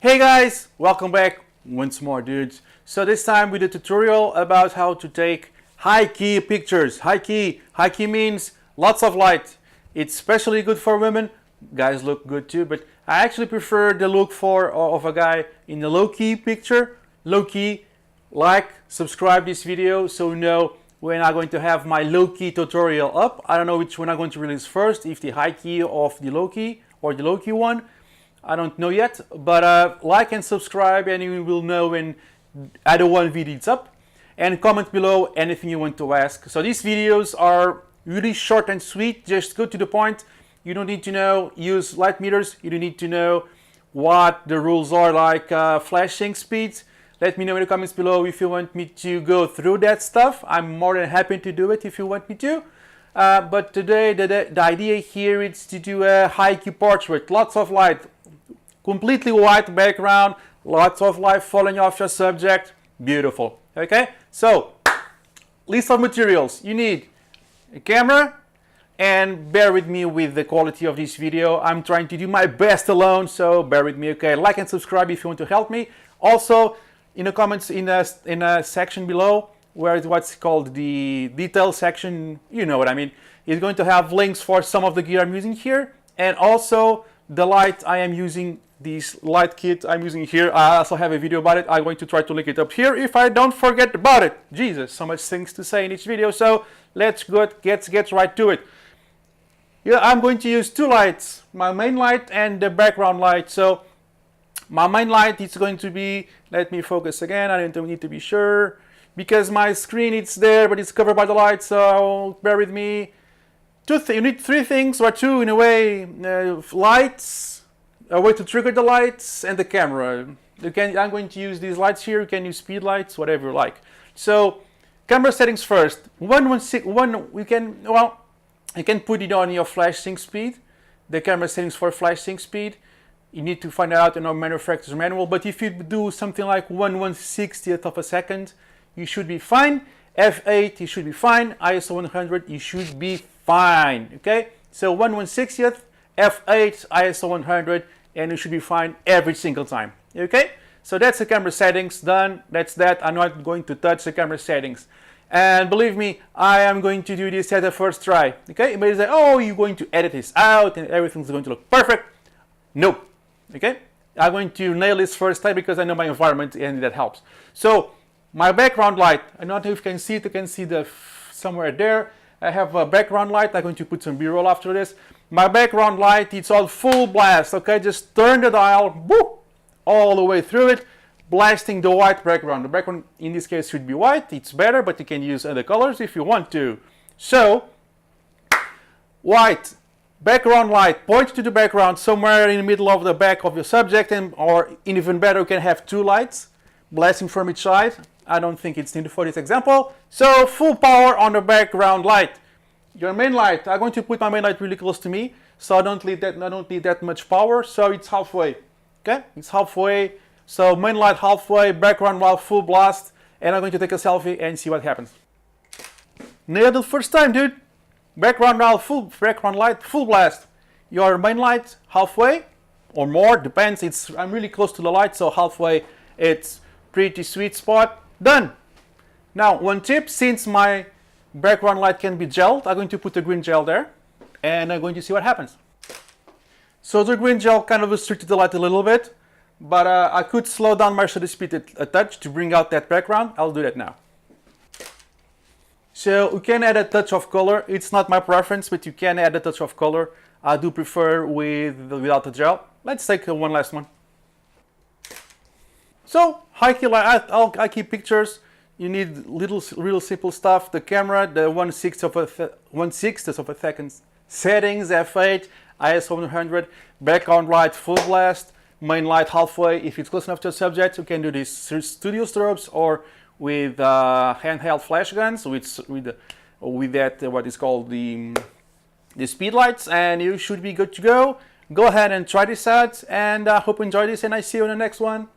Hey guys, welcome back once more, dudes. So this time with a tutorial about how to take high key pictures. High key means lots of light. It's especially good for women. Guys look good too, but I actually prefer the look of a guy in a low key picture. Low key. Like, subscribe this video so you know when I'm going to have my low key tutorial up. I don't know which one I'm going to release first, if the high key or the low key or the low key one. I don't know yet, but like and subscribe and you will know when either one video is up. And comment below anything you want to ask. So these videos are really short and sweet, just go to the point. You don't need to use light meters, you don't need to know what the rules are like flashing speeds. Let me know in the comments below if you want me to go through that stuff. I'm more than happy to do it if you want me to. But today the idea here is to do a high key portrait, lots of light. Completely white background, lots of light falling off your subject, beautiful. Okay, so list of materials. You need a camera, and bear with me with the quality of this video. I'm trying to do my best alone, so bear with me. Okay, like and subscribe if you want to help me. Also, in the comments in a section below, where it's what's called the detail section, you know what I mean. It's going to have links for some of the gear I'm using here, and also the light I am using. This light kit I'm using here, I also have a video about it. I'm going to try to link it up here if I don't forget about it. Jesus, so much things to say in each video, so let's get right to it. Yeah, I'm going to use two lights, my main light and the background light. So my main light is going to be, let me focus again, I don't need to be sure, because my screen it's there but it's covered by the light, so bear with me. You need three things, or two in a way, lights, a way to trigger the lights, and the camera. I'm going to use these lights here. You can use speed lights, whatever you like. So, camera settings first. You can put it on your flash sync speed. The camera settings for flash sync speed. You need to find out in our manufacturer's manual. But if you do something like 1/160th of a second, you should be fine. F8, you should be fine. ISO 100, you should be fine. Okay. So 1/160th, F8, ISO 100. And you should be fine every single time. Okay, so that's the camera settings done. That's that. I'm not going to touch the camera settings, and believe me, I am going to do this at the first try. Okay, you may say, oh, you're going to edit this out and everything's going to look perfect. No. Okay, I'm going to nail this first time because I know my environment and that helps. So my background light, I don't know if you can see it. You can see the somewhere there. I have a background light. I'm going to put some B-roll after this. My background light, it's on full blast, okay? Just turn the dial, whoop, all the way through it, blasting the white background. The background, in this case, should be white. It's better, but you can use other colors if you want to. So, white, background light, point to the background somewhere in the middle of the back of your subject, or even better, you can have two lights, blasting from each side. I don't think it's needed for this example. So, full power on the background light. Your main light, I'm going to put my main light really close to me, so I don't need that much power, so it's halfway. Okay, it's halfway. So main light halfway, background light full blast, and I'm going to take a selfie and see what happens. Nailed it first time, dude. Background light full blast. Your main light halfway or more, depends. I'm really close to the light, so halfway it's pretty sweet spot. Done. Now one tip, since my background light can be gelled, I'm going to put the green gel there and I'm going to see what happens. So the green gel kind of restricted the light a little bit, but I could slow down my shutter speed a touch to bring out that background. I'll do that now. So you can add a touch of color. It's not my preference, but you can add a touch of color. I do prefer without the gel. Let's take one last one. So high key pictures. You need real simple stuff. The camera, the 1/6th of a second settings, F8, ISO 100, background light full blast, main light halfway. If it's close enough to the subject, you can do this studio strobes or with handheld flash guns with that what is called the speed lights, and you should be good to go. Go ahead and try this out, and I hope you enjoy this, and I see you in the next one.